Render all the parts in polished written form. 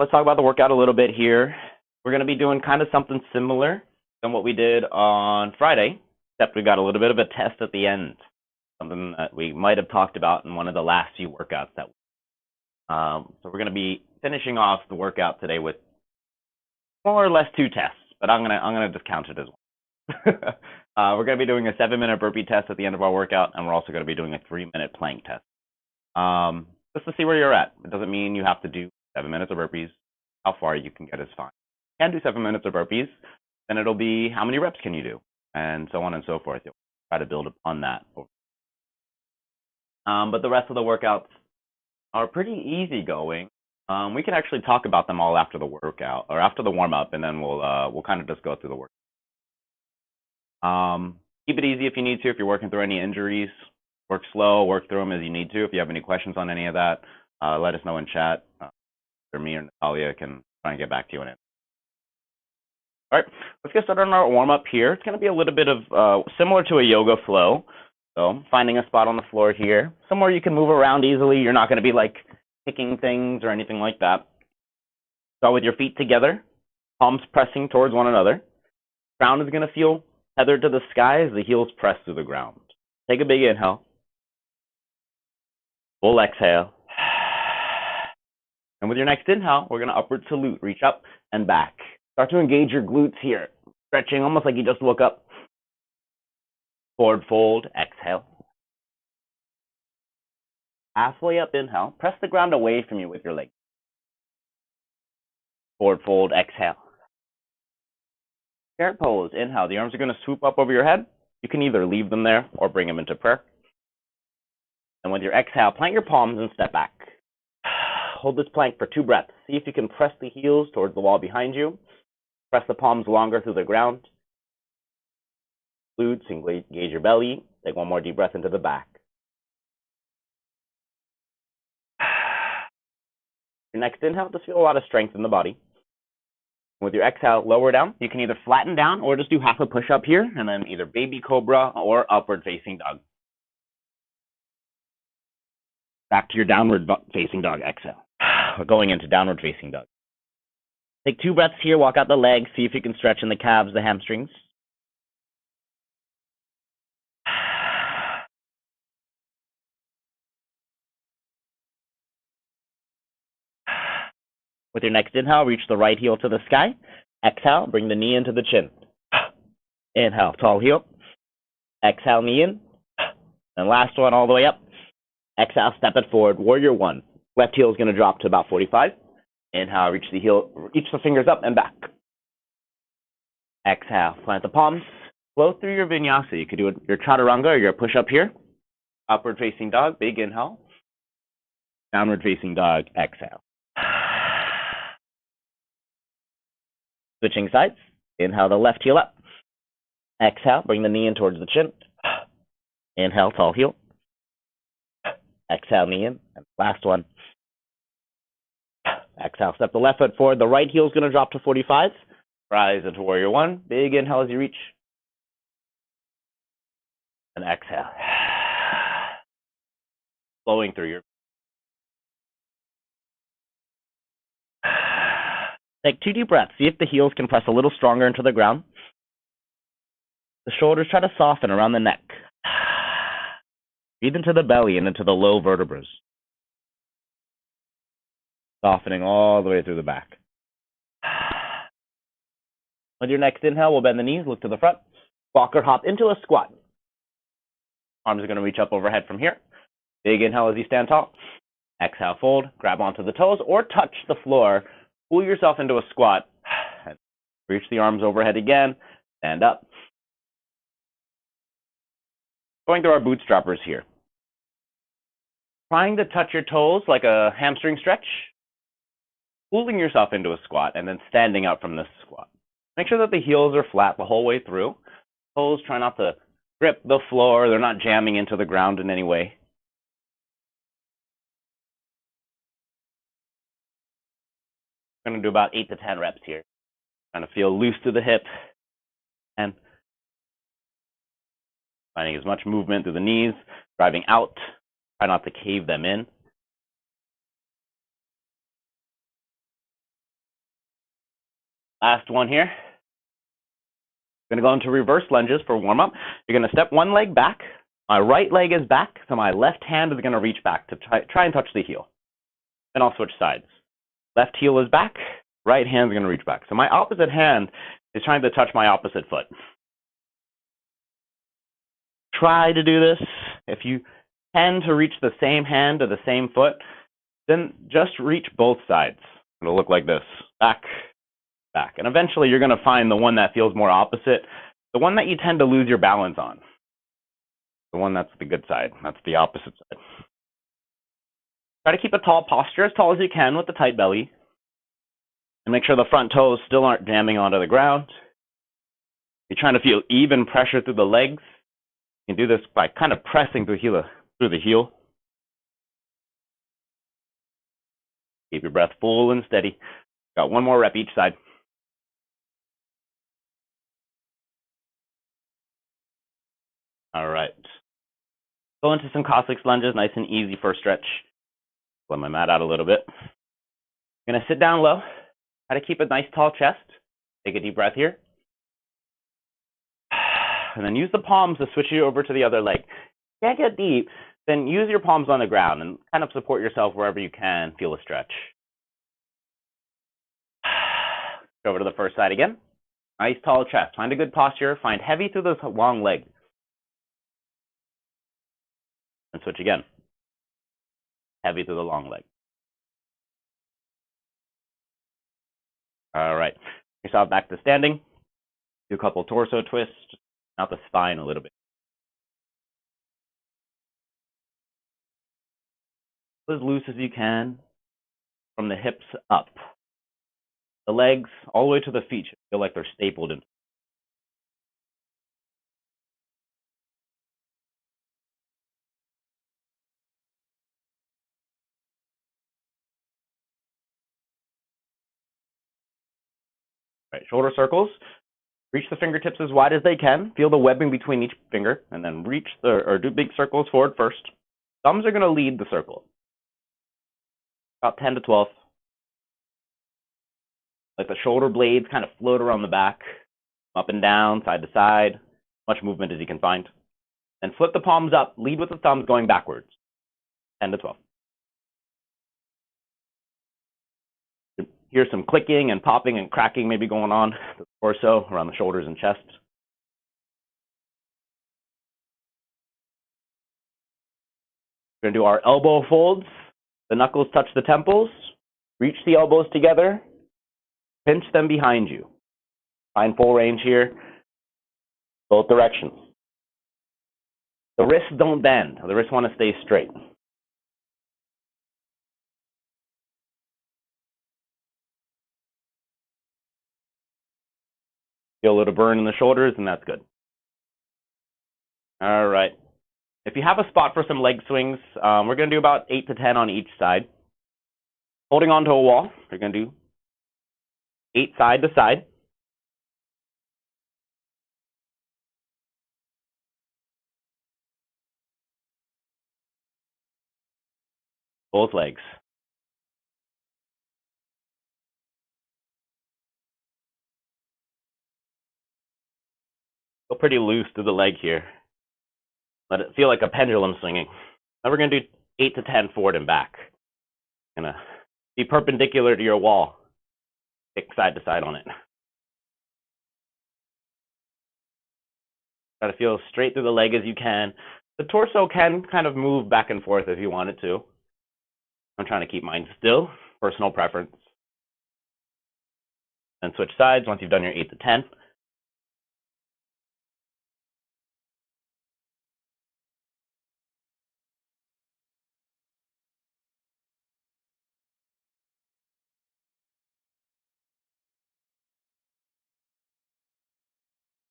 let's talk about the workout a little bit here. We're going to be doing kind of something similar than what we did on Friday, except we got a little bit of a test at the end, something that we might have talked about in one of the last few workouts. So we're going to be finishing off the workout today with more or less 2 tests, but I'm gonna discount it as one. We're going to be doing a 7-minute burpee test at the end of our workout, and we're also going to be doing a 3-minute plank test. Just to see where you're at. It doesn't mean you have to do 7 minutes of burpees. How far you can get is fine. You can do 7 minutes of burpees, then it'll be how many reps can you do, and so on and so forth. You'll try to build upon that. But the rest of the workouts are pretty easy going. We can actually talk about them all after the workout or after the warm up, and then we'll kind of just go through the work. Keep it easy if you need to. If you're working through any injuries, work slow, work through them as you need to. If you have any questions on any of that, let us know in chat. Or me or Natalia can try and get back to you on it. All right, let's get started on our warm up here. It's going to be a little bit of similar to a yoga flow. So finding a spot on the floor here, somewhere you can move around easily. You're not going to be like kicking things or anything like that. Start with your feet together, palms pressing towards one another. Ground is going to feel tethered to the sky as the heels press through the ground. Take a big inhale. Full exhale. And with your next inhale, we're going to upward salute, reach up and back. Start to engage your glutes here, stretching almost like you just woke up. Forward fold, exhale. Halfway up, inhale. Press the ground away from you with your legs. Forward fold, exhale. Carrot pose, inhale. The arms are going to swoop up over your head. You can either leave them there or bring them into prayer. And with your exhale, plant your palms and step back. Hold this plank for 2 breaths. See if you can press the heels towards the wall behind you. Press the palms longer through the ground. Glutes, engage your belly. Take one more deep breath into the back. Your next inhale, just feel a lot of strength in the body. With your exhale, lower down. You can either flatten down or just do half a push-up here, and then either baby cobra or upward facing dog. Back to your downward facing dog, exhale. We're going into downward facing dog. Take 2 breaths here, walk out the legs, see if you can stretch in the calves, the hamstrings. With your next inhale, reach the right heel to the sky. Exhale, bring the knee into the chin. Inhale, tall heel. Exhale, knee in. And last one, all the way up. Exhale, step it forward, warrior 1. Left heel is going to drop to about 45. Inhale, reach the fingers up and back. Exhale, plant the palms. Flow through your vinyasa. You could do your chaturanga or your push-up here. Upward facing dog, big inhale. Downward facing dog, exhale. Switching sides. Inhale the left heel up. Exhale, bring the knee in towards the chin. Inhale, tall heel. Exhale, knee in. And last one. Exhale, step the left foot forward. The right heel is going to drop to 45. Rise into warrior 1. Big inhale as you reach. And exhale. Flowing through your. Take 2 deep breaths. See if the heels can press a little stronger into the ground. The shoulders try to soften around the neck. Breathe into the belly and into the low vertebrae. Softening all the way through the back. With your next inhale, we'll bend the knees, look to the front. Walk or hop into a squat. Arms are going to reach up overhead from here. Big inhale as you stand tall. Exhale, fold, grab onto the toes or touch the floor. Pull yourself into a squat. Reach the arms overhead again. Stand up. Going through our bootstrappers here. Trying to touch your toes like a hamstring stretch. Pulling yourself into a squat and then standing up from this squat. Make sure that the heels are flat the whole way through. Toes try not to grip the floor. They're not jamming into the ground in any way. I'm going to do about 8 to 10 reps here. Trying to feel loose to the hip and finding as much movement through the knees, driving out. Try not to cave them in. Last one here. Going to go into reverse lunges for warm-up. You're going to step one leg back. My right leg is back, so my left hand is going to reach back to try and touch the heel. Then I'll switch sides. Left heel is back, right hand is going to reach back. So my opposite hand is trying to touch my opposite foot. Try to do this. If you tend to reach the same hand to the same foot, then just reach both sides. It'll look like this, back, back. And eventually you're going to find the one that feels more opposite, the one that you tend to lose your balance on. The one that's the good side, that's the opposite side. Try to keep a tall posture, as tall as you can with the tight belly. And make sure the front toes still aren't jamming onto the ground. You're trying to feel even pressure through the legs. You can do this by kind of pressing through the heel. Keep your breath full and steady. Got one more rep each side. All right. Go into some coccyx lunges, nice and easy for a stretch. Let my mat out a little bit. I'm going to sit down low. Try to keep a nice tall chest. Take a deep breath here. And then use the palms to switch you over to the other leg. Can't get deep, then use your palms on the ground and kind of support yourself wherever you can. Feel a stretch. Go over to the first side again. Nice tall chest. Find a good posture. Find heavy through this long leg. And switch again. Heavy through the long leg. All right. Yourself back to standing. Do a couple torso twists. Just out the spine a little bit. As loose as you can from the hips up. The legs all the way to the feet should feel like they're stapled in. Right, shoulder circles. Reach the fingertips as wide as they can. Feel the webbing between each finger, and then do big circles forward first. Thumbs are going to lead the circle. About 10 to 12. Like the shoulder blades kind of float around the back, up and down, side to side, much movement as you can find. Then flip the palms up, lead with the thumbs going backwards. 10 to 12. Here's some clicking and popping and cracking maybe going on the torso, around the shoulders and chest. We're going to do our elbow folds. The knuckles touch the temples. Reach the elbows together. Pinch them behind you. Find full range here. Both directions. The wrists don't bend. The wrists want to stay straight. Feel a little burn in the shoulders, and that's good. All right. If you have a spot for some leg swings, we're going to do about 8 to 10 on each side. Holding onto a wall, we're going to do 8 side to side. Both legs. Feel pretty loose through the leg here. Let it feel like a pendulum swinging. Now we're going to do 8 to 10 forward and back. Gonna be perpendicular to your wall. Kick side to side on it. Try to feel straight through the leg as you can. The torso can kind of move back and forth if you want it to. I'm trying to keep mine still. Personal preference. Then switch sides once you've done your 8 to 10.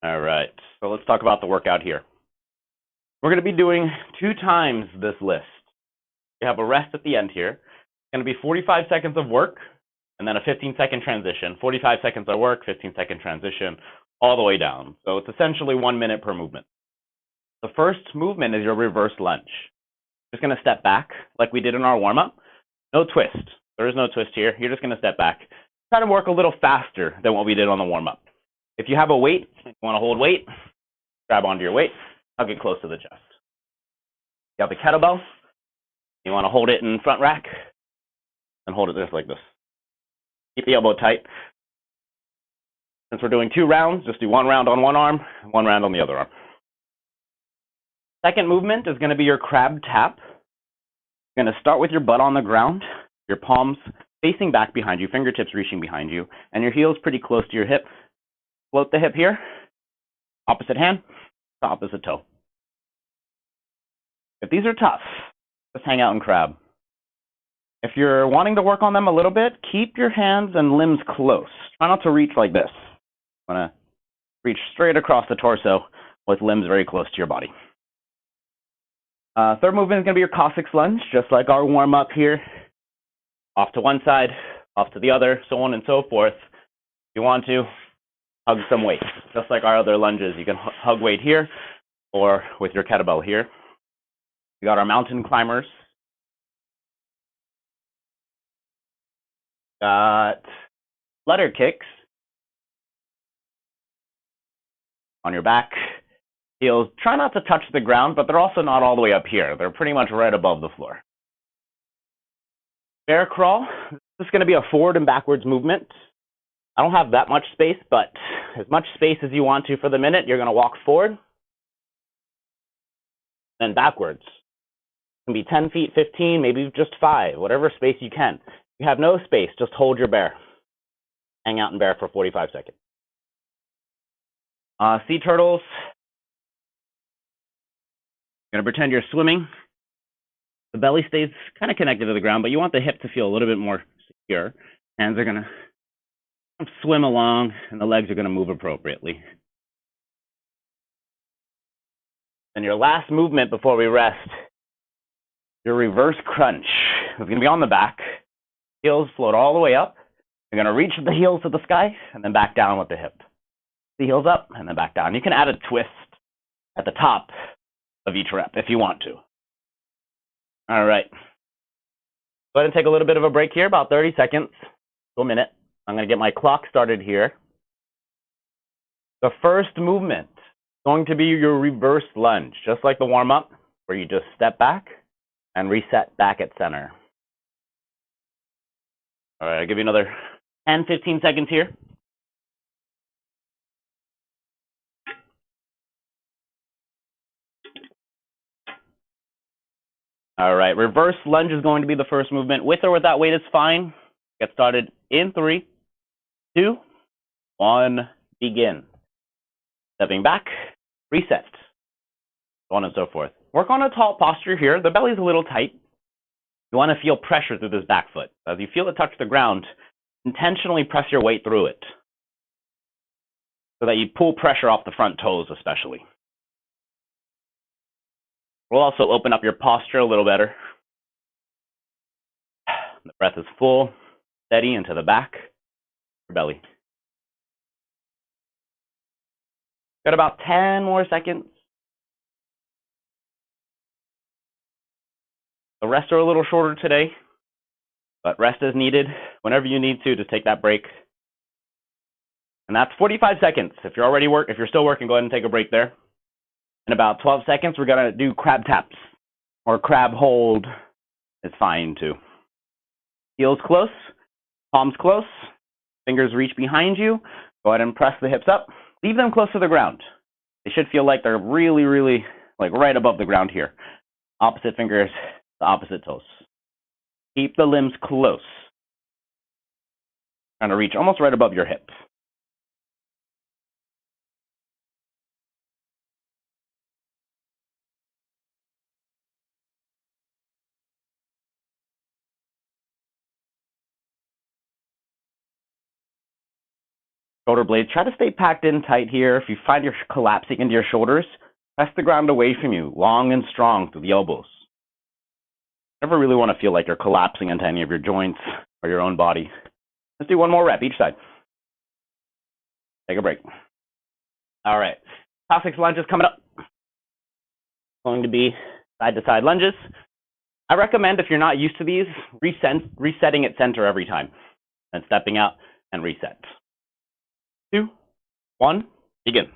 All right, so let's talk about the workout here. We're going to be doing 2 times this list. We have a rest at the end here. It's going to be 45 seconds of work, and then a 15-second transition. 45 seconds of work, 15-second transition, all the way down. So it's essentially 1 minute per movement. The first movement is your reverse lunge. Just going to step back like we did in our warm-up. No twist. There is no twist here. You're just going to step back. try to work a little faster than what we did on the warm-up. If you have a weight, you want to hold weight, grab onto your weight, hug it close to the chest. You have the kettlebell, you want to hold it in front rack, and hold it just like this. Keep the elbow tight. Since we're doing 2 rounds, just do 1 round on one arm, 1 round on the other arm. Second movement is going to be your crab tap. You're going to start with your butt on the ground, your palms facing back behind you, fingertips reaching behind you, and your heels pretty close to your hip. Float the hip here, opposite hand to opposite toe. If these are tough, just hang out in crab. If you're wanting to work on them a little bit, keep your hands and limbs close. Try not to reach like this. You want to reach straight across the torso with limbs very close to your body. Third movement is going to be your Cossack lunge, just like our warm-up here. Off to one side, off to the other, so on and so forth. If you want to, hug some weight. Just like our other lunges, you can hug weight here or with your kettlebell here. We got our mountain climbers. Got flutter kicks on your back. Heels, try not to touch the ground, but they're also not all the way up here. They're pretty much right above the floor. Bear crawl. This is going to be a forward and backwards movement. I don't have that much space, but as much space as you want to for the minute. You're going to walk forward, then backwards. It can be 10 feet, 15, maybe just 5, whatever space you can. If you have no space, just hold your bear. Hang out in bear for 45 seconds. Sea turtles. You're going to pretend you're swimming. The belly stays kind of connected to the ground, but you want the hip to feel a little bit more secure. Hands are going to swim along, and the legs are going to move appropriately. And your last movement before we rest, your reverse crunch. It's going to be on the back. Heels float all the way up. You're going to reach the heels to the sky, and then back down with the hip. The heels up, and then back down. You can add a twist at the top of each rep if you want to. All right. Go ahead and take a little bit of a break here, about 30 seconds to a minute. I'm going to get my clock started here. The first movement is going to be your reverse lunge, just like the warm-up, where you just step back and reset back at center. All right, I'll give you another 10, 15 seconds here. All right, reverse lunge is going to be the first movement. With or without weight is fine. Get started in 3, 2, 1, begin. Stepping back, reset, so on and so forth. Work on a tall posture here. The belly's a little tight. You want to feel pressure through this back foot. As you feel it touch the ground, intentionally press your weight through it so that you pull pressure off the front toes especially. We'll also open up your posture a little better. The breath is full, steady into the back, your belly. Got about 10 more seconds. The rests are a little shorter today, but rest is needed whenever you need to take that break. And that's 45 seconds. If you're still working, go ahead and take a break there. In about 12 seconds, we're going to do crab taps, or crab hold is fine too. Heels close, palms close, fingers reach behind you. Go ahead and press the hips up. Leave them close to the ground. They should feel like they're really, really like right above the ground here. Opposite fingers to opposite toes. Keep the limbs close. Trying to reach almost right above your hip. Shoulder blades, try to stay packed in tight here. If you find you're collapsing into your shoulders, press the ground away from you, long and strong through the elbows. Never really want to feel like you're collapsing into any of your joints or your own body. Let's do one more rep each side. Take a break. All right, Cossack lunge is coming up. Going to be side-to-side lunges. I recommend, if you're not used to these, resetting at center every time and stepping out. and reset. 2, 1, begin.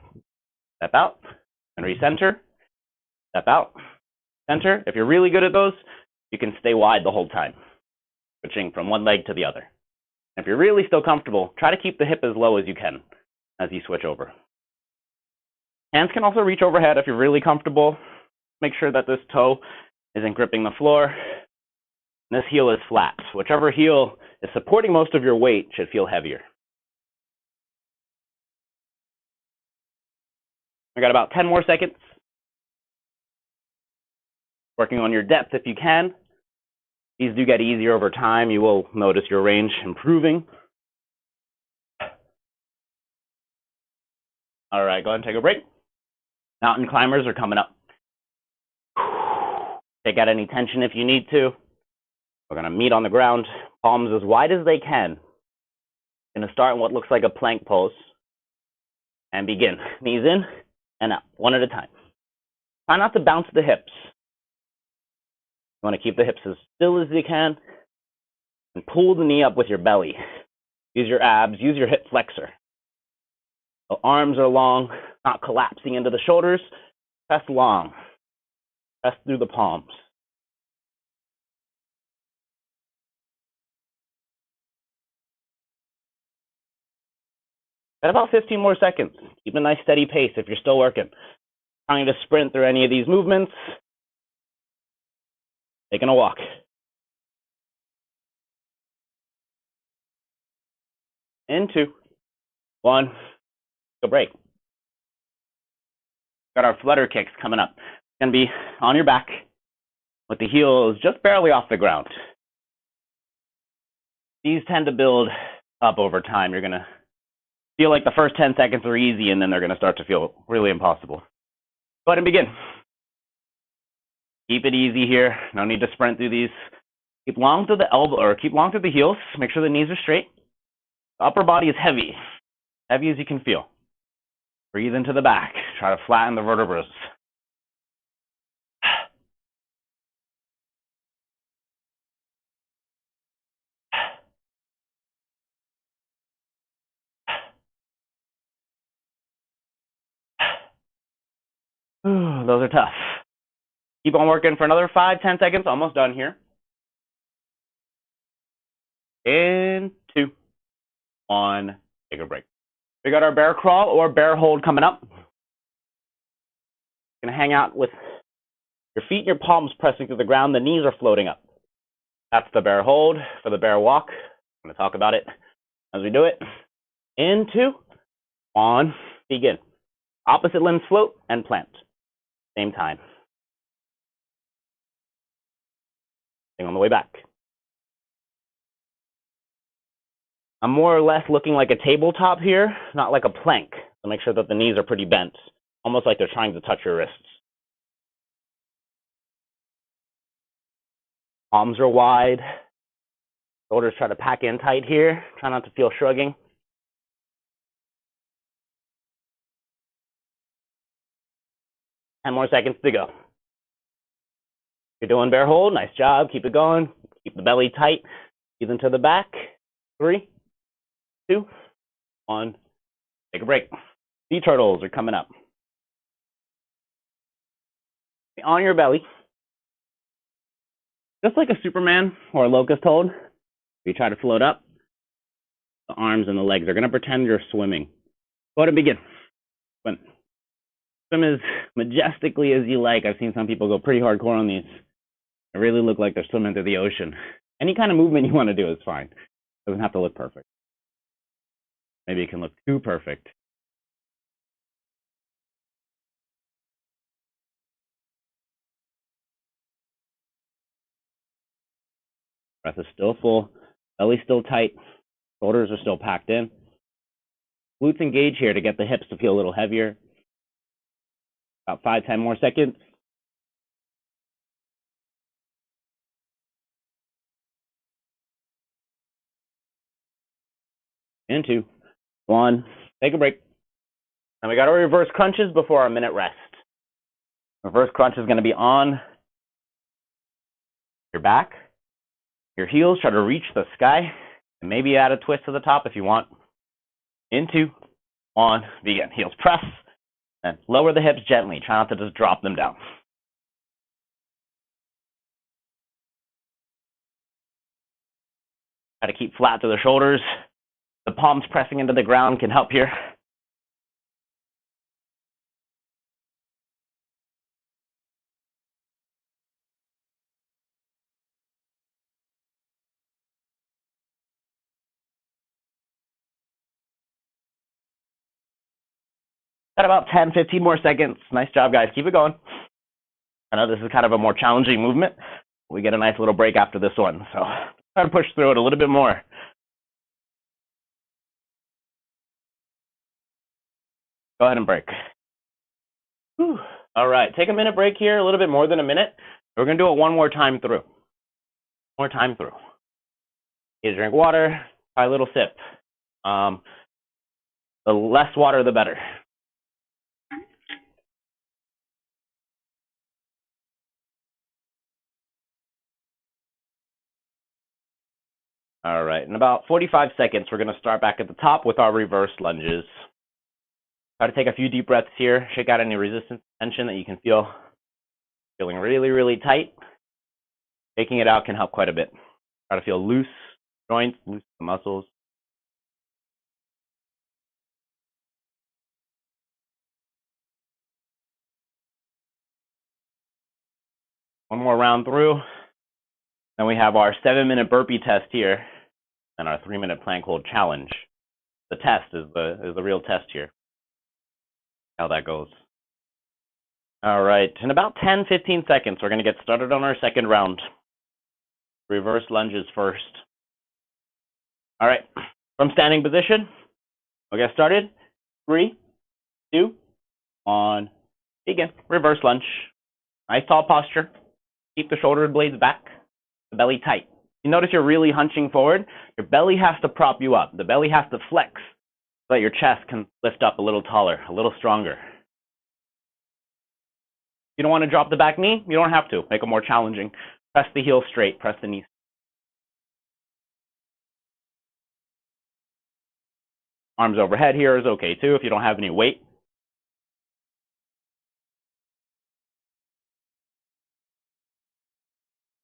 Step out and recenter. Step out, center. If you're really good at those, you can stay wide the whole time, switching from one leg to the other. If you're really still comfortable, try to keep the hip as low as you can as you switch over. Hands can also reach overhead if you're really comfortable. Make sure that this toe isn't gripping the floor. And this heel is flat. Whichever heel is supporting most of your weight should feel heavier. We got about 10 more seconds. Working on your depth if you can. These do get easier over time. You will notice your range improving. All right, go ahead and take a break. Mountain climbers are coming up. Take out any tension if you need to. We're going to meet on the ground, palms as wide as they can. Going to start in what looks like a plank pose. And begin. Knees in and out, one at a time. Try not to bounce the hips. You want to keep the hips as still as you can. And pull the knee up with your belly. Use your abs, use your hip flexor. The arms are long, not collapsing into the shoulders. Press long. Press through the palms. Got about 15 more seconds. Keep a nice steady pace if you're still working. Trying to sprint through any of these movements. Taking a walk. In 2, 1, go break. Got our flutter kicks coming up. It's going to be on your back with the heels just barely off the ground. These tend to build up over time. You're going to feel like the first 10 seconds are easy, and then they're going to start to feel really impossible. Go ahead and begin. Keep it easy here. No need to sprint through these. Keep long through the elbow, or keep long through the heels. Make sure the knees are straight. The upper body is heavy. Heavy as you can feel. Breathe into the back. Try to flatten the vertebrae. Those are tough. Keep on working for another 5-10 seconds. Almost done here. In 2, 1, take a break. We got our bear crawl or bear hold coming up. Gonna hang out with your feet and your palms pressing to the ground. The knees are floating up. That's the bear hold for the bear walk. I'm gonna talk about it as we do it. In 2, 1, begin. Opposite limbs float and plant. Same time. On the way back. I'm more or less looking like a tabletop here, not like a plank. So make sure that the knees are pretty bent, almost like they're trying to touch your wrists. Palms are wide. Shoulders try to pack in tight here. Try not to feel shrugging. Ten more seconds to go. You're doing bear hold. Nice job. Keep it going. Keep the belly tight. Breathe into the back. 3, 2, 1. Take a break. Sea turtles are coming up. On your belly. Just like a Superman or a locust hold, you try to float up. The arms and the legs are going to pretend you're swimming. Go ahead and begin. Swim. Swim as majestically as you like. I've seen some people go pretty hardcore on these. They really look like they're swimming through the ocean. Any kind of movement you want to do is fine. It doesn't have to look perfect. Maybe it can look too perfect. Breath is still full. Belly still tight. Shoulders are still packed in. Glutes engage here to get the hips to feel a little heavier. About 5-10 more seconds. In 2, 1, take a break. And we got our reverse crunches before our minute rest. Reverse crunch is going to be on your back. Your heels try to reach the sky And maybe add a twist to the top if you want. In 2, 1, begin. Heels press, and lower the hips gently. Try not to just drop them down. Try to keep flat to the shoulders. The palms pressing into the ground can help here. Got about 10, 15 more seconds. Nice job, guys. Keep it going. I know this is kind of a more challenging movement. We get a nice little break after this one. So try to push through it a little bit more. Go ahead and break. Whew. All right, take a minute break here, a little bit more than a minute. We're going to do it one more time through. More time through. Need to drink water, try a little sip. The less water, the better. All right, in about 45 seconds, we're going to start back at the top with our reverse lunges. Try to take a few deep breaths here. Shake out any resistance, tension that you can feel. Feeling really, really tight. Taking it out can help quite a bit. Try to feel loose joints, loose the muscles. One more round through. Then we have our 7-minute burpee test here and our 3-minute plank hold challenge. The test is the real test here. How that goes. All right, in about 10, 15 seconds, we're going to get started on our second round. Reverse lunges first. All right, from standing position, we'll get started. 3, 2, 1, begin. Reverse lunge. Nice tall posture. Keep the shoulder blades back, the belly tight. You notice you're really hunching forward. Your belly has to prop you up. The belly has to flex so that your chest can lift up a little taller, a little stronger. You don't want to drop the back knee? You don't have to. Make it more challenging. Press the heel straight. Press the knees. Arms overhead here is okay too if you don't have any weight.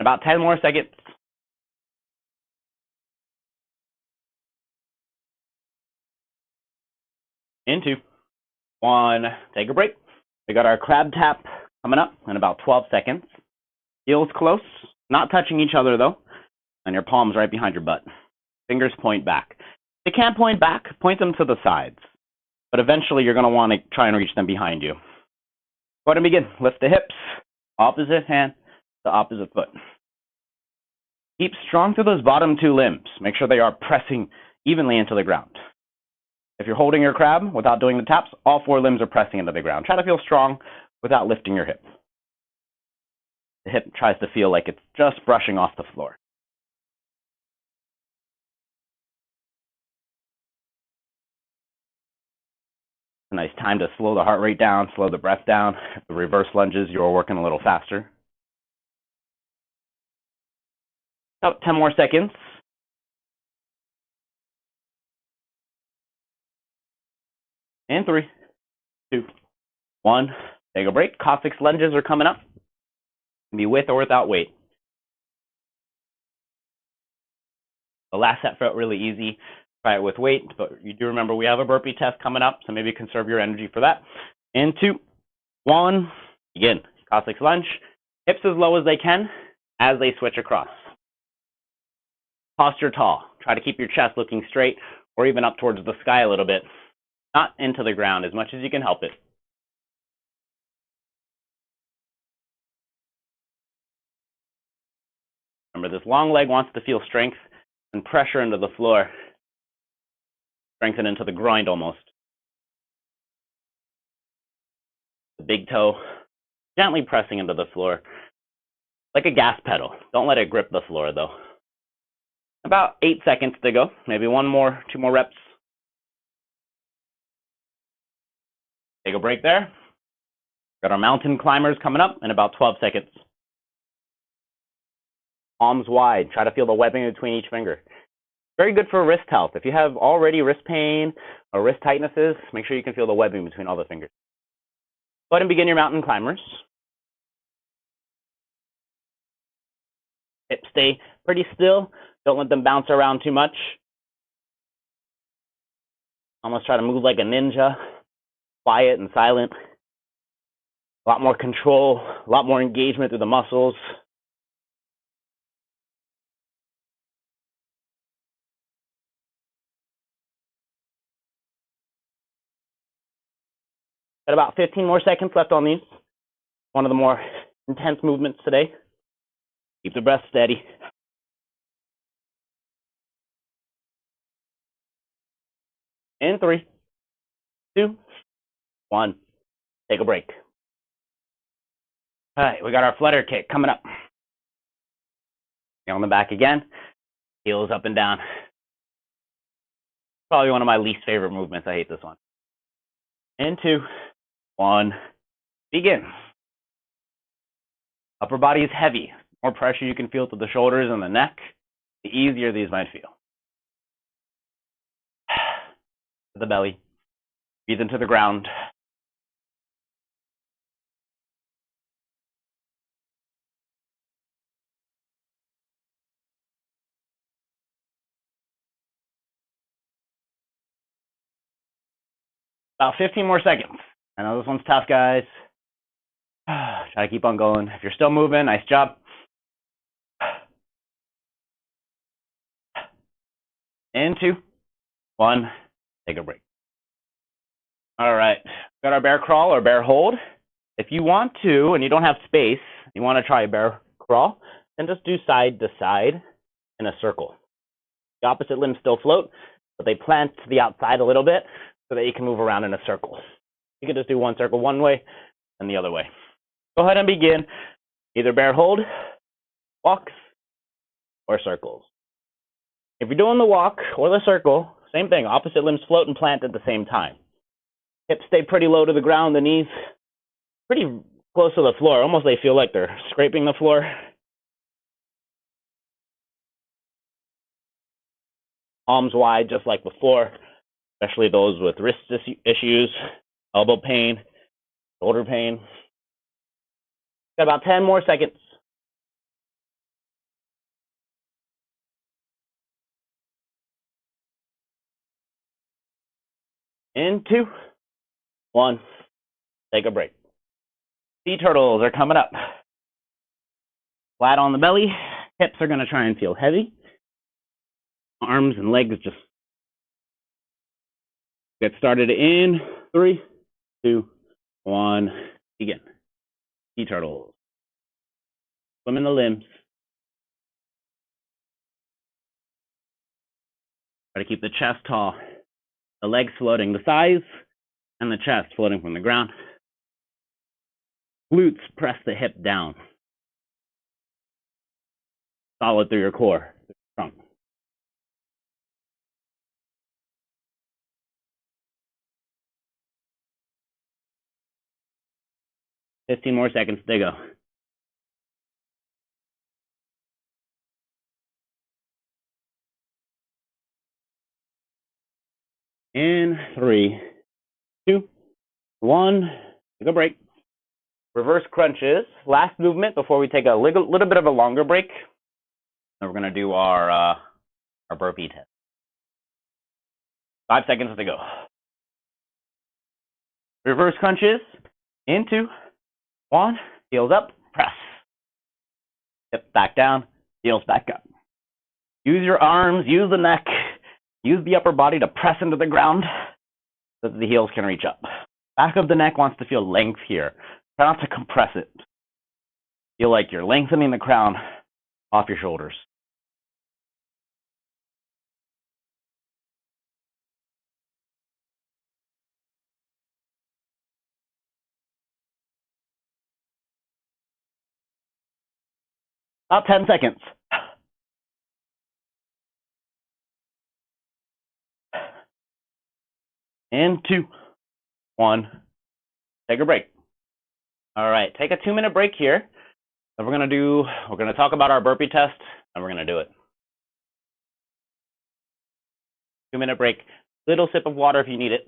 About 10 more seconds. In 2, 1, take a break. We got our crab tap coming up in about 12 seconds. Heels close, not touching each other though, and your palms right behind your butt. Fingers point back. If they can't point back, point them to the sides. But eventually you're going to want to try and reach them behind you. Go ahead and begin. Lift the hips, opposite hand to opposite foot. Keep strong through those bottom 2 limbs. Make sure they are pressing evenly into the ground. If you're holding your crab without doing the taps, all 4 limbs are pressing into the ground. Try to feel strong without lifting your hip. The hip tries to feel like it's just brushing off the floor. A nice time to slow the heart rate down, slow the breath down. If the reverse lunges, you're working a little faster. About 10 more seconds. And 3, 2, 1. Take a break. Coccyx lunges are coming up. Can be with or without weight. The last set felt really easy. Try it with weight, but you do remember we have a burpee test coming up, so maybe conserve your energy for that. In 2, 1, begin. Coccyx lunge. Hips as low as they can as they switch across. Posture tall. Try to keep your chest looking straight or even up towards the sky a little bit. Not into the ground as much as you can help it. Remember, this long leg wants to feel strength and pressure into the floor. Strengthen into the groin almost. The big toe gently pressing into the floor. Like a gas pedal. Don't let it grip the floor though. About 8 seconds to go. Maybe 2 more reps. Take a break there. Got our mountain climbers coming up in about 12 seconds. Palms wide. Try to feel the webbing between each finger. Very good for wrist health. If you have already wrist pain or wrist tightnesses, make sure you can feel the webbing between all the fingers. Go ahead and begin your mountain climbers. Hips stay pretty still. Don't let them bounce around too much. Almost try to move like a ninja. Quiet and silent. A lot more control, a lot more engagement through the muscles. Got about 15 more seconds left on these. One of the more intense movements today. Keep the breath steady. In 3, 2, 1. Take a break. All right, we got our flutter kick coming up. On the back again. Heels up and down. Probably one of my least favorite movements. I hate this one. In 2, 1. Begin. Upper body is heavy. The more pressure you can feel through the shoulders and the neck, the easier these might feel. The belly. Breathe into the ground. About 15 more seconds. I know this one's tough, guys. Try to keep on going. If you're still moving, nice job. In 2, 1. Take a break. All right. Got our bear crawl or bear hold. If you want to, and you don't have space, you want to try a bear crawl, then just do side to side in a circle. The opposite limbs still float, but they plant to the outside a little bit so that you can move around in a circle. You can just do one circle one way and the other way. Go ahead and begin. Either bear hold, walks, or circles. If you're doing the walk or the circle, same thing. Opposite limbs float and plant at the same time. Hips stay pretty low to the ground, the knees pretty close to the floor. Almost they feel like they're scraping the floor. Palms wide, just like before, especially those with wrist issues, elbow pain, shoulder pain. Got about 10 more seconds. In 2, 1. Take a break. Sea turtles are coming up. Flat on the belly. Hips are going to try and feel heavy. Arms and legs just get started in 3, 2, 1. Begin. Sea turtles. Swim in the limbs. Try to keep the chest tall. The legs floating, the thighs and the chest floating from the ground. Glutes press the hip down. Solid through your core. Trunk. $15 more seconds to go. In 3, 2, 1. Take a break. Reverse crunches. Last movement before we take a little bit of a longer break. And we're going to do our burpee test. 5 seconds to go. Reverse crunches. In 2, 1. Heels up. Press. Hips back down. Heels back up. Use your arms. Use the neck. Use the upper body to press into the ground so that the heels can reach up. Back of the neck wants to feel length here. Try not to compress it. Feel like you're lengthening the crown off your shoulders. About 10 seconds. In 2, 1. Take a break. All right, take a 2-minute break here. And we're going to talk about our burpee test, and we're going to do it. 2-minute break. Little sip of water if you need it.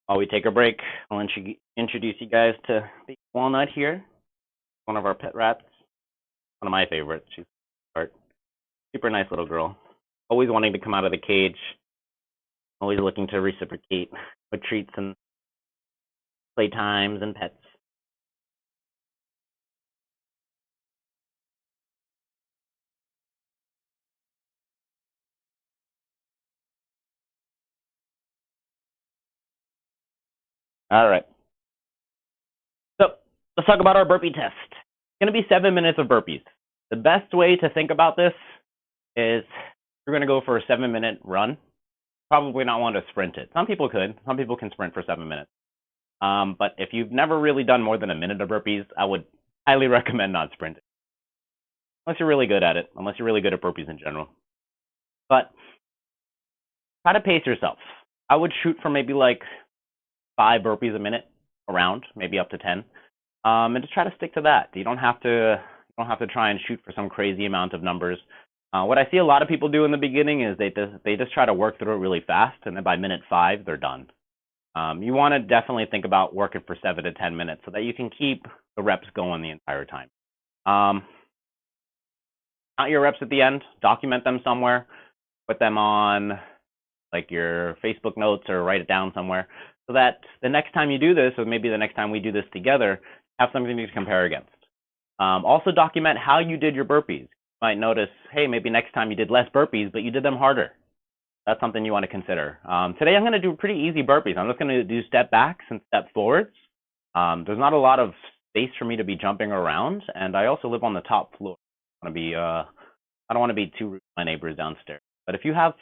While we take a break, I'll introduce you guys to the Walnut here, one of our pet rats, one of my favorites. She's a super nice little girl, always wanting to come out of the cage, always looking to reciprocate with treats and playtimes and pets. All right. So let's talk about our burpee test. It's going to be 7 minutes of burpees. The best way to think about this is you're going to go for a 7-minute run. Probably not want to sprint it. Some people could. Some people can sprint for 7 minutes. But if you've never really done more than a minute of burpees, I would highly recommend not sprinting. Unless you're really good at it. Unless you're really good at burpees in general. But try to pace yourself. I would shoot for maybe like 5 burpees a minute around, maybe up to 10. And just try to stick to that. You don't have to try and shoot for some crazy amount of numbers. What I see a lot of people do in the beginning is they just try to work through it really fast, and then by minute 5 they're done. You want to definitely think about working for 7 to 10 minutes so that you can keep the reps going the entire time. Count your reps at the end, document them somewhere, put them on like your Facebook notes or write it down somewhere so that the next time you do this, or maybe the next time we do this together, have something to compare against. Also document how you did your burpees. You might notice, hey, maybe next time you did less burpees, but you did them harder. That's something you want to consider. Today I'm going to do pretty easy burpees. I'm just going to do step backs and step forwards. There's not a lot of space for me to be jumping around, and I also live on the top floor. I don't want to be too rude to my neighbors downstairs. But if you have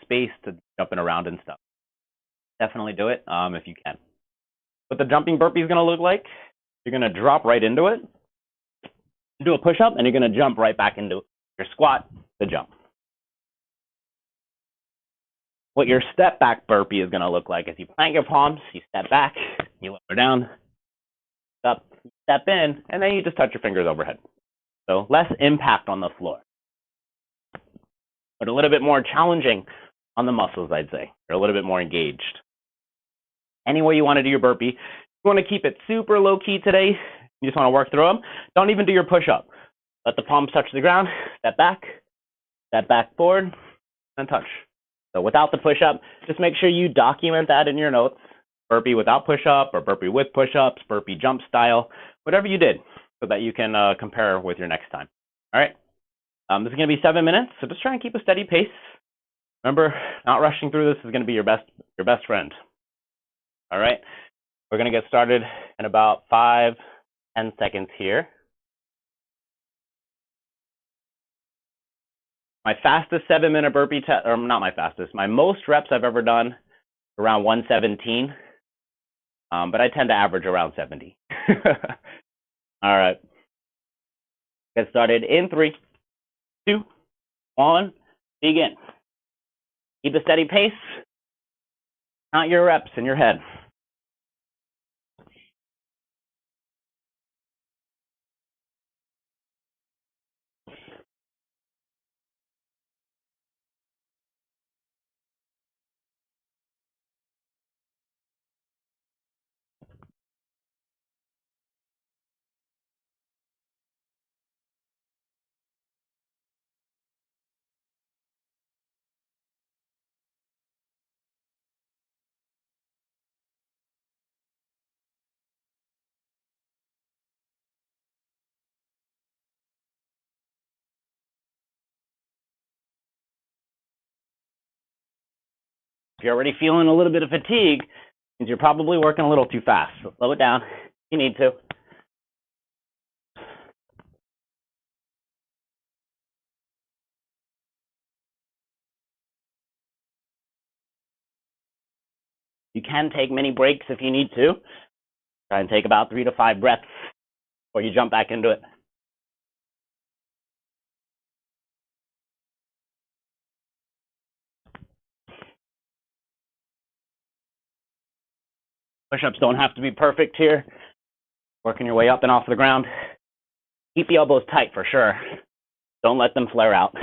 space to jumping around and stuff, definitely do it if you can. What the jumping burpee is going to look like, you're going to drop right into it, do a push-up, and you're going to jump right back into your squat, the jump. What your step back burpee is going to look like is you plant your palms, you step back, you lower down, up, step in, and then you just touch your fingers overhead. So less impact on the floor, but a little bit more challenging on the muscles, I'd say. They're a little bit more engaged. Any way you want to do your burpee, you want to keep it super low key today. You just want to work through them. Don't even do your push-up. Let the palms touch the ground, step back forward, and touch. So without the push-up, just make sure you document that in your notes. Burpee without push-up or burpee with push-ups, burpee jump style, whatever you did, so that you can compare with your next time. All right? This is going to be 7 minutes, so just try and keep a steady pace. Remember, not rushing through this is going to be your best friend. All right? We're going to get started in about 5-10 seconds here. My fastest 7-minute burpee test, or not my fastest, my most reps I've ever done, around 117. But I tend to average around 70. All right. Get started in 3, 2, 1, begin. Keep a steady pace. Count your reps in your head. If you're already feeling a little bit of fatigue, means you're probably working a little too fast. So slow it down if you need to. You can take mini breaks if you need to. Try and take about 3 to 5 breaths before you jump back into it. Push-ups don't have to be perfect here. Working your way up and off the ground. Keep the elbows tight for sure. Don't let them flare out.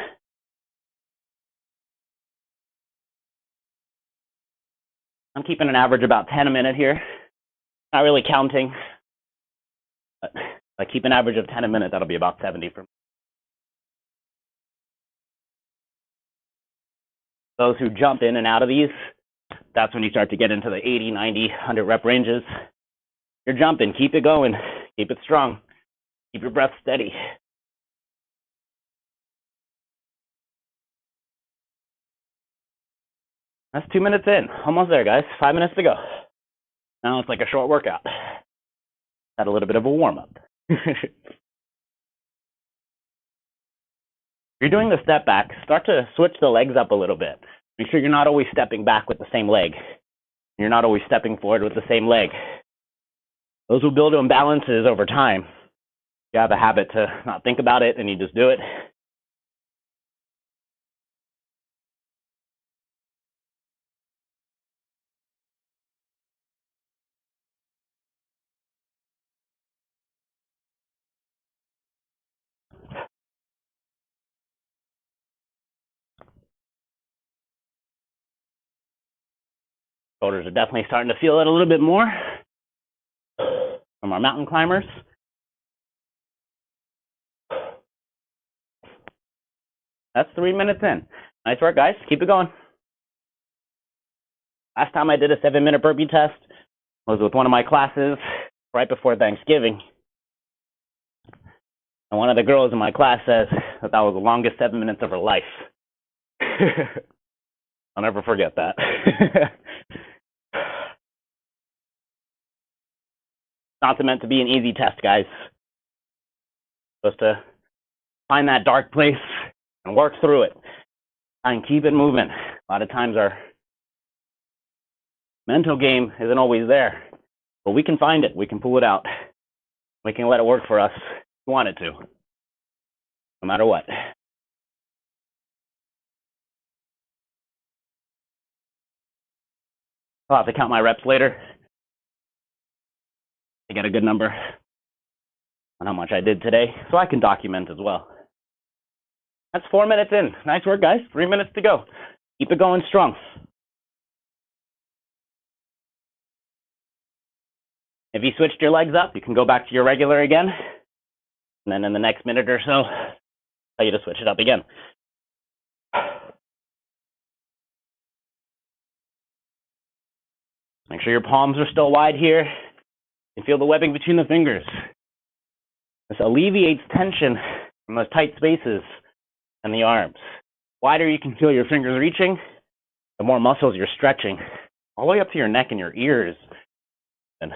I'm keeping an average about 10 a minute here. Not really counting, but if I keep an average of 10 a minute, that'll be about 70 for me. Those who jump in and out of these, that's when you start to get into the 80, 90, 100 rep ranges. You're jumping, keep it going, keep it strong, keep your breath steady. That's 2 minutes in, almost there, guys. 5 minutes to go. Now it's like a short workout. Had a little bit of a warm-up. If you're doing the step back, start to switch the legs up a little bit. Make sure you're not always stepping back with the same leg. You're not always stepping forward with the same leg. Those will build imbalances over time. You have a habit to not think about it and you just do it. Shoulders are definitely starting to feel it a little bit more from our mountain climbers. That's 3 minutes in. Nice work, guys. Keep it going. Last time I did a 7-minute burpee test was with one of my classes right before Thanksgiving. And one of the girls in my class says that was the longest 7 minutes of her life. I'll never forget that. Not meant to be an easy test, guys. Supposed to find that dark place and work through it. And keep it moving. A lot of times our mental game isn't always there. But we can find it. We can pull it out. We can let it work for us if we want it to. No matter what. I'll have to count my reps later to get a good number on how much I did today, so I can document as well. That's 4 minutes in. Nice work, guys. 3 minutes to go. Keep it going strong. If you switched your legs up, you can go back to your regular again. And then in the next minute or so, tell you to switch it up again. Make sure your palms are still wide here. And feel the webbing between the fingers. This alleviates tension from those tight spaces in the arms. The wider you can feel your fingers reaching, the more muscles you're stretching, all the way up to your neck and your ears. And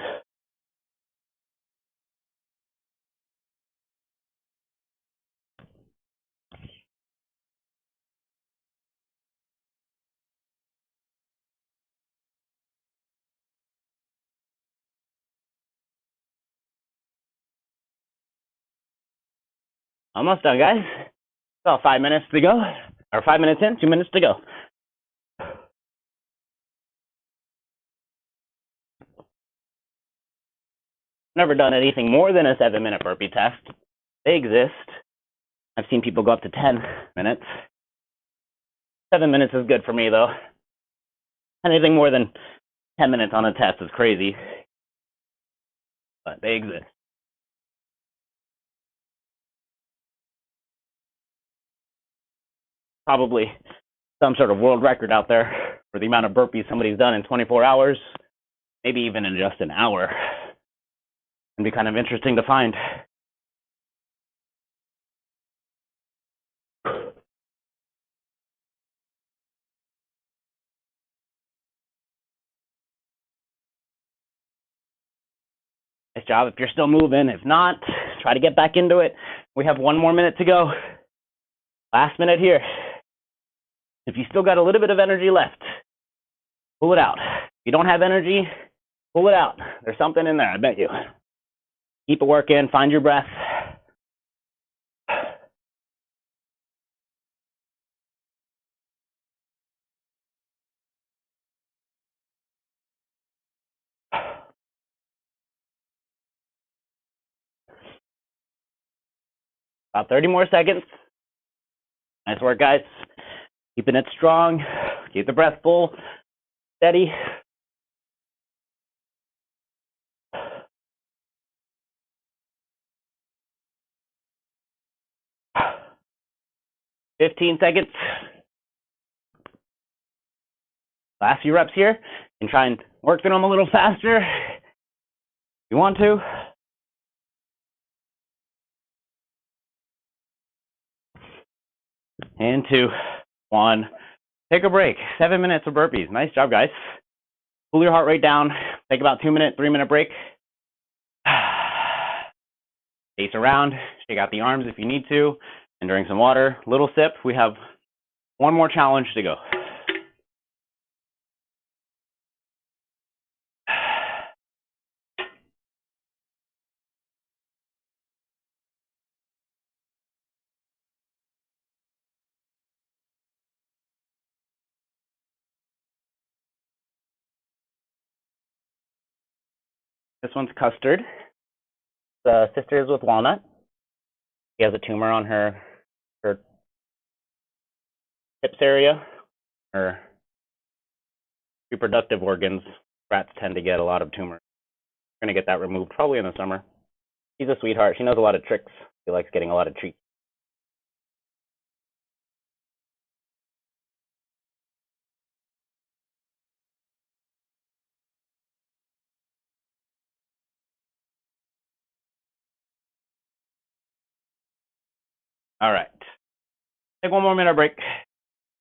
almost done, guys. About 5 minutes to go. Or 5 minutes in, 2 minutes to go. Never done anything more than a 7-minute burpee test. They exist. I've seen people go up to 10 minutes. 7 minutes is good for me, though. Anything more than 10 minutes on a test is crazy. But they exist. Probably some sort of world record out there for the amount of burpees somebody's done in 24 hours, maybe even in just an hour. It'd be kind of interesting to find. Nice job if you're still moving. If not, try to get back into it. We have 1 more minute to go. Last minute here. If you still got a little bit of energy left, pull it out. If you don't have energy, pull it out. There's something in there, I bet you. Keep it working, find your breath. About 30 more seconds. Nice work, guys. Keeping it strong. Keep the breath full, steady. "15 seconds. Last few reps here. You can try and work through them a little faster if you want to. And 2, 1. Take a break. 7 minutes of burpees. Nice job, guys. Cool your heart rate down. Take about 2-minute, 3-minute break. Pace around. Shake out the arms if you need to. And drink some water. Little sip. We have one more challenge to go. This one's Custard. The sister is with Walnut. She has a tumor on her hips area. Her reproductive organs. Rats tend to get a lot of tumors. We're going to get that removed probably in the summer. She's a sweetheart. She knows a lot of tricks. She likes getting a lot of treats. All right. Take 1 more minute break.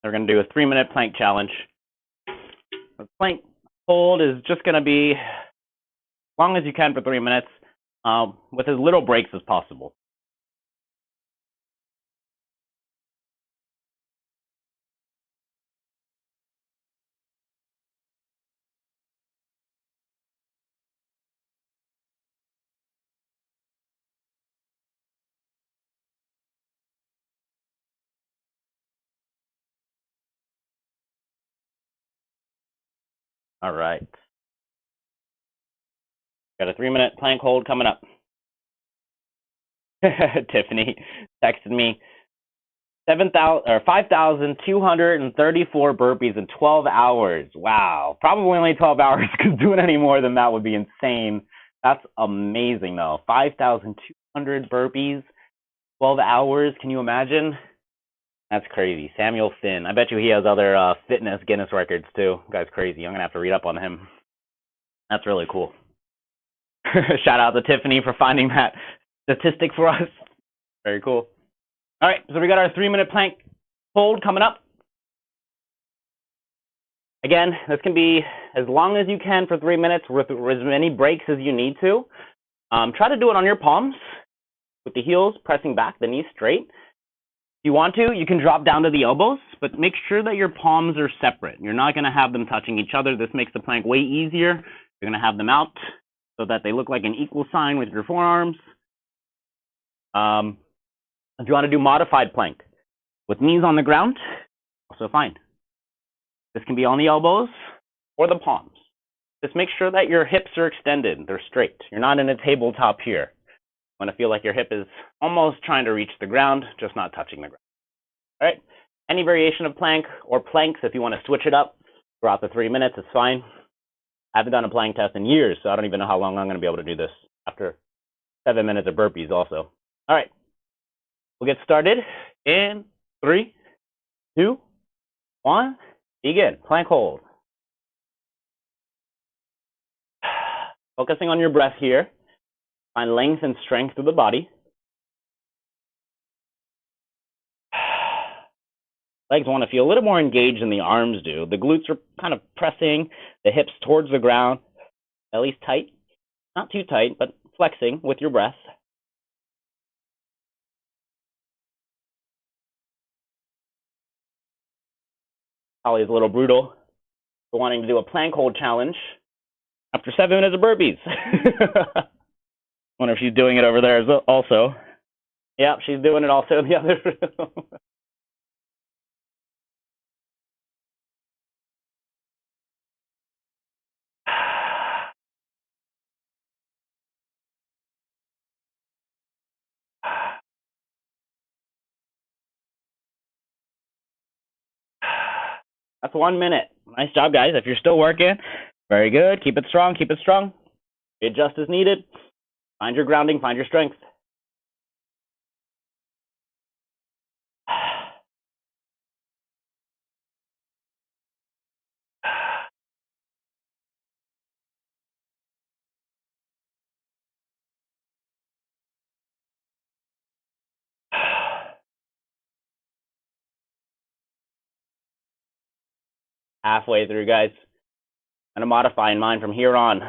We're going to do a 3-minute plank challenge. The plank hold is just going to be as long as you can for 3 minutes, with as little breaks as possible. All right. Got a 3-minute plank hold coming up. Tiffany texted me 5,234 burpees in 12 hours. Wow. Probably only 12 hours, because doing any more than that would be insane. That's amazing, though. 5,200 burpees, 12 hours. Can you imagine? That's crazy. Samuel Finn. I bet you he has other fitness Guinness records, too. Guy's crazy. I'm going to have to read up on him. That's really cool. Shout out to Tiffany for finding that statistic for us. Very cool. All right, so we got our 3-minute plank hold coming up. Again, this can be as long as you can for 3 minutes with as many breaks as you need to. Try to do it on your palms with the heels pressing back, the knees straight. If you want to, you can drop down to the elbows, but make sure that your palms are separate. You're not going to have them touching each other. This makes the plank way easier. You're going to have them out so that they look like an equal sign with your forearms. If you want to do modified plank with knees on the ground, also fine. This can be on the elbows or the palms. Just make sure that your hips are extended. They're straight. You're not in a tabletop here. You want to feel like your hip is almost trying to reach the ground, just not touching the ground. All right. Any variation of plank or planks, if you want to switch it up throughout the 3 minutes, it's fine. I haven't done a plank test in years, so I don't even know how long I'm going to be able to do this after 7 minutes of burpees also. All right. We'll get started in 3, 2, 1. Begin. Plank hold. Focusing on your breath here. Find length and strength through the body. Legs want to feel a little more engaged than the arms do. The glutes are kind of pressing the hips towards the ground, belly's tight. Not too tight, but flexing with your breath. Probably is a little brutal. We're wanting to do a plank hold challenge after 7 minutes of burpees. Wonder if she's doing it over there as well also. Yep, she's doing it also in the other room. That's 1 minute. Nice job, guys. If you're still working, very good. Keep it strong. Keep it strong. Adjust as needed. Find your grounding. Find your strength. Halfway through, guys. I'm going to modify in mine from here on,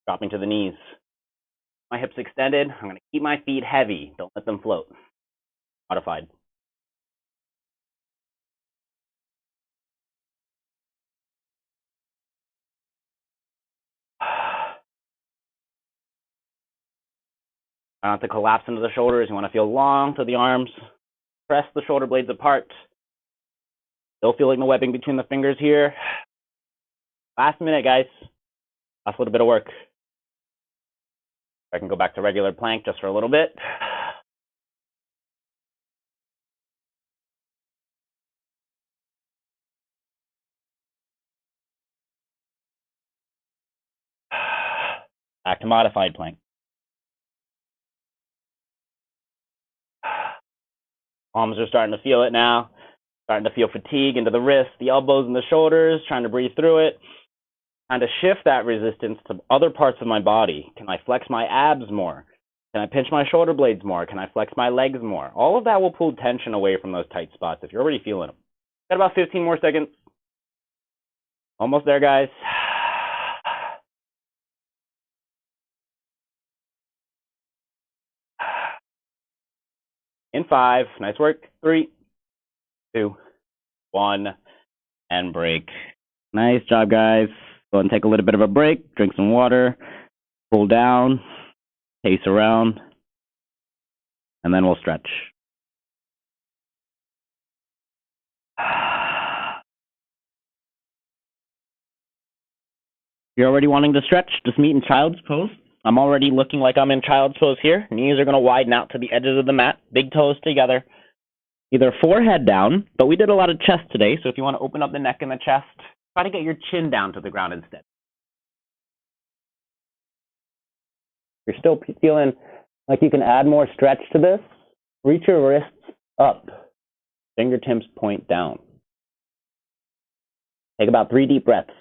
dropping to the knees. My hips extended. I'm going to keep my feet heavy. Don't let them float. Modified. Not to collapse into the shoulders. You want to feel long to the arms. Press the shoulder blades apart. Still feeling the webbing between the fingers here. Last minute, guys. Last little bit of work. I can go back to regular plank just for a little bit. Back to modified plank. Arms are starting to feel it now. Starting to feel fatigue into the wrists, the elbows and the shoulders, trying to breathe through it. Trying to shift that resistance to other parts of my body. Can I flex my abs more? Can I pinch my shoulder blades more? Can I flex my legs more? All of that will pull tension away from those tight spots if you're already feeling them. Got about 15 more seconds. Almost there, guys. In 5, nice work. 3, 2, 1, and break. Nice job, guys. Go ahead and take a little bit of a break, drink some water, cool down, pace around, and then we'll stretch. You're already wanting to stretch? Just meet in child's pose. I'm already looking like I'm in child's pose here. Knees are going to widen out to the edges of the mat. Big toes together. Either forehead down, but we did a lot of chest today, so if you want to open up the neck and the chest, try to get your chin down to the ground instead. You're still feeling like you can add more stretch to this. Reach your wrists up. Fingertips point down. Take about 3 deep breaths.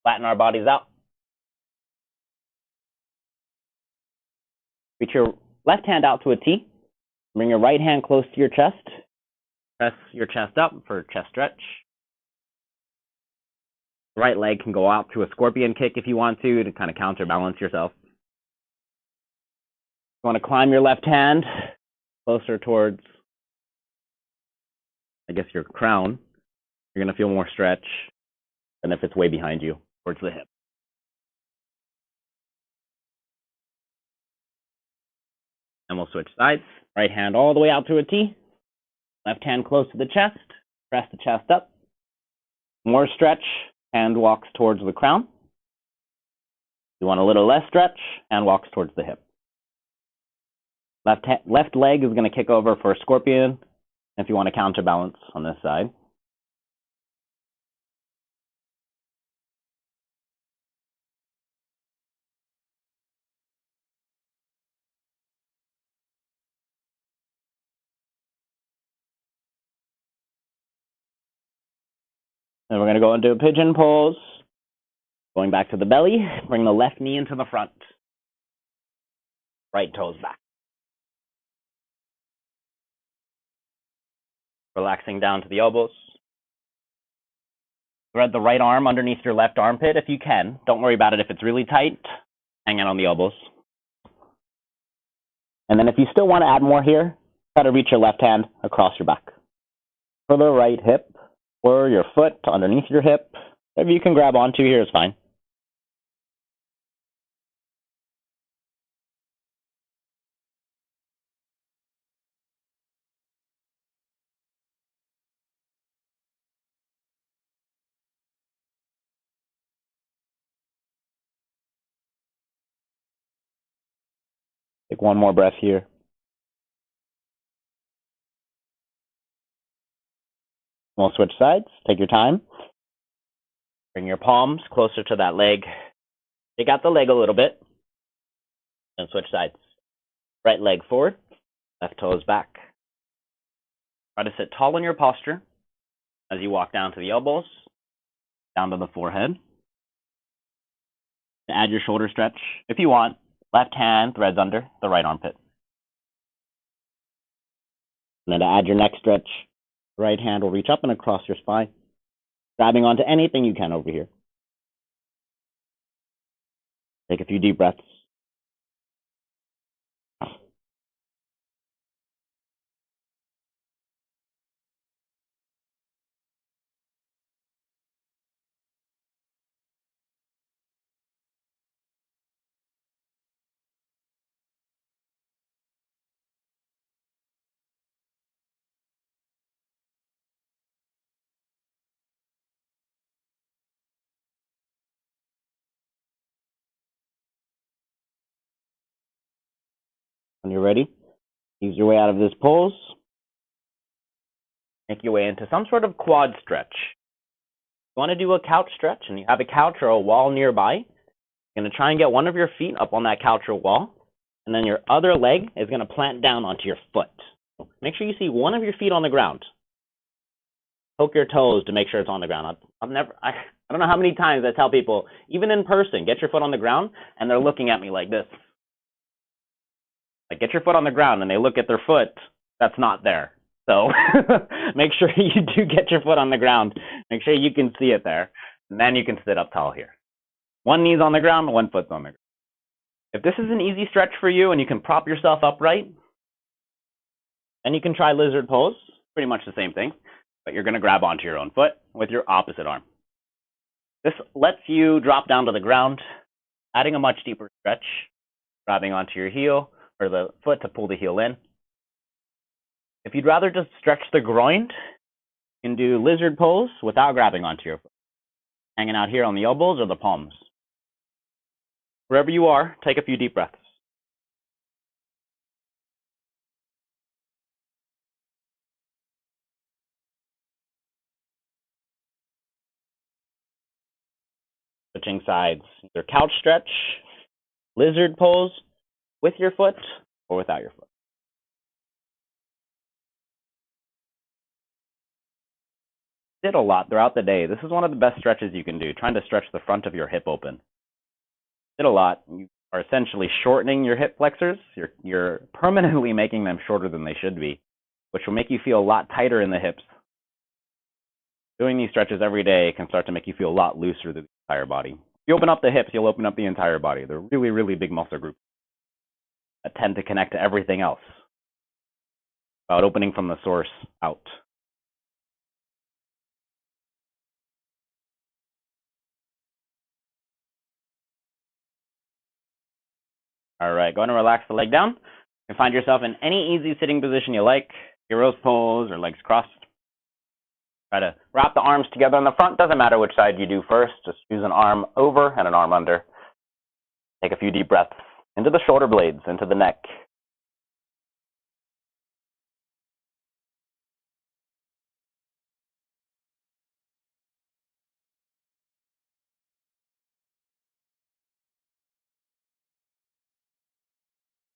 Flatten our bodies out. Reach your left hand out to a T. Bring your right hand close to your chest. Press your chest up for chest stretch. Right leg can go out to a scorpion kick if you want to kind of counterbalance yourself. You want to climb your left hand closer towards, I guess, your crown. You're going to feel more stretch than if it's way behind you, towards the hip. And we'll switch sides. Right hand all the way out to a T. Left hand close to the chest. Press the chest up. More stretch. Hand walks towards the crown. You want a little less stretch. Hand walks towards the hip. Left leg is going to kick over for a scorpion if you want to counterbalance on this side. Then we're going to go into a pigeon pose. Going back to the belly, bring the left knee into the front. Right toes back. Relaxing down to the elbows. Thread the right arm underneath your left armpit if you can. Don't worry about it if it's really tight. Hang out on the elbows. And then if you still want to add more here, try to reach your left hand across your back. For the right hip, or your foot underneath your hip. Whatever you can grab onto here is fine. Take one more breath here. We'll switch sides. Take your time. Bring your palms closer to that leg. Take out the leg a little bit. And switch sides. Right leg forward. Left toes back. Try to sit tall in your posture as you walk down to the elbows, down to the forehead. To add your shoulder stretch, if you want, left hand threads under the right armpit. And then to add your neck stretch, right hand will reach up and across your spine, grabbing onto anything you can over here. Take a few deep breaths. When you're ready, ease your way out of this pose. Make your way into some sort of quad stretch. You want to do a couch stretch and you have a couch or a wall nearby. You're going to try and get one of your feet up on that couch or wall, and then your other leg is going to plant down onto your foot. Make sure you see one of your feet on the ground. Poke your toes to make sure it's on the ground. I don't know how many times I tell people, even in person, get your foot on the ground, and they're looking at me like this. Like, get your foot on the ground, and they look at their foot. That's not there. So make sure you do get your foot on the ground. Make sure you can see it there, and then you can sit up tall here. One knee's on the ground, one foot's on the ground. If this is an easy stretch for you and you can prop yourself upright, then you can try lizard pose. Pretty much the same thing, but you're going to grab onto your own foot with your opposite arm. This lets you drop down to the ground, adding a much deeper stretch, grabbing onto your heel or the foot to pull the heel in. If you'd rather just stretch the groin, you can do lizard pose without grabbing onto your foot, hanging out here on the elbows or the palms. Wherever you are, take a few deep breaths. Switching sides, either couch stretch, lizard pose with your foot or without your foot. Did a lot throughout the day. This is one of the best stretches you can do, trying to stretch the front of your hip open. Did a lot. You are essentially shortening your hip flexors. You're permanently making them shorter than they should be, which will make you feel a lot tighter in the hips. Doing these stretches every day can start to make you feel a lot looser through the entire body. If you open up the hips, you'll open up the entire body. They're really, really big muscle groups that tend to connect to everything else. About opening from the source out. All right, go ahead and relax the leg down. You can find yourself in any easy sitting position you like, hero's pose or legs crossed. Try to wrap the arms together in the front. Doesn't matter which side you do first. Just use an arm over and an arm under. Take a few deep breaths into the shoulder blades, into the neck.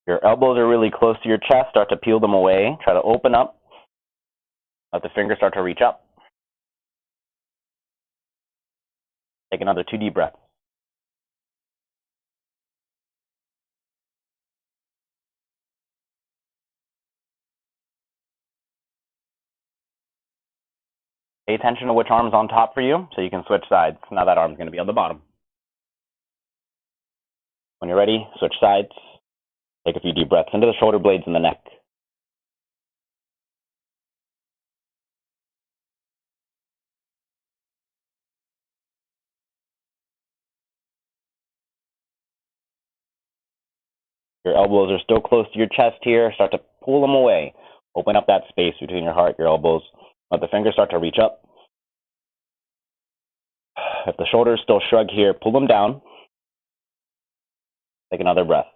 Your elbows are really close to your chest. Start to peel them away. Try to open up. Let the fingers start to reach up. Take another 2 deep breaths. Pay attention to which arm's on top for you so you can switch sides. Now that arm's going to be on the bottom. When you're ready, switch sides. Take a few deep breaths into the shoulder blades and the neck. Your elbows are still close to your chest here. Start to pull them away. Open up that space between your heart, your elbows. Let the fingers start to reach up. If the shoulders still shrug here, pull them down. Take another breath.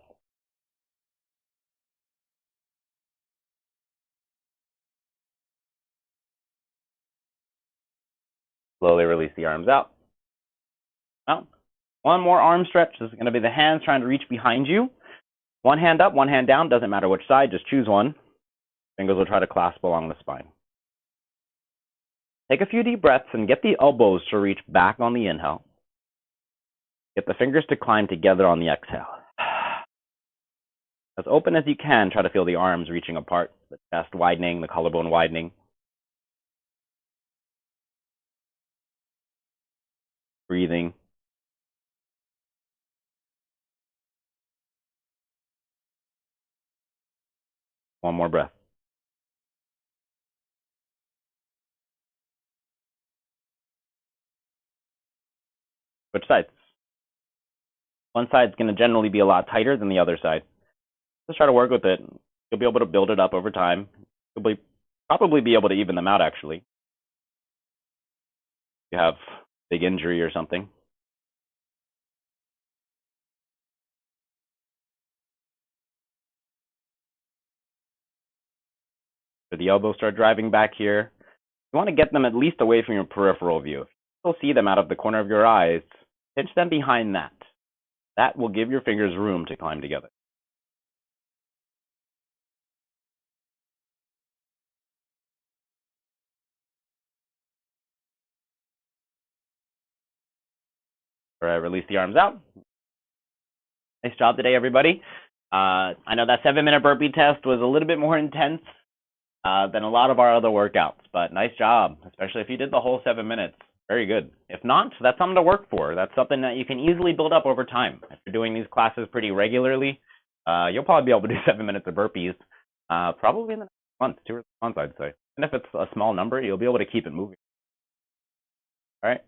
Slowly release the arms out. Now, one more arm stretch. This is going to be the hands trying to reach behind you. One hand up, one hand down. Doesn't matter which side. Just choose one. Fingers will try to clasp along the spine. Take a few deep breaths and get the elbows to reach back on the inhale. Get the fingers to climb together on the exhale. As open as you can, try to feel the arms reaching apart, the chest widening, the collarbone widening. Breathing. One more breath. Switch sides. One side's going to generally be a lot tighter than the other side. Just try to work with it. You'll be able to build it up over time. You'll probably be able to even them out, actually. If you have a big injury or something. So the elbows start driving back here. You want to get them at least away from your peripheral view. If you still see them out of the corner of your eyes, pinch them behind that. That will give your fingers room to climb together. All right, release the arms out. Nice job today, everybody. I know that 7-minute burpee test was a little bit more intense than a lot of our other workouts, but nice job, especially if you did the whole 7 minutes. Very good. If not, that's something to work for. That's something that you can easily build up over time. If you're doing these classes pretty regularly, you'll probably be able to do 7 minutes of burpees probably in the next month, 2 or 3 months, I'd say. And if it's a small number, you'll be able to keep it moving. All right.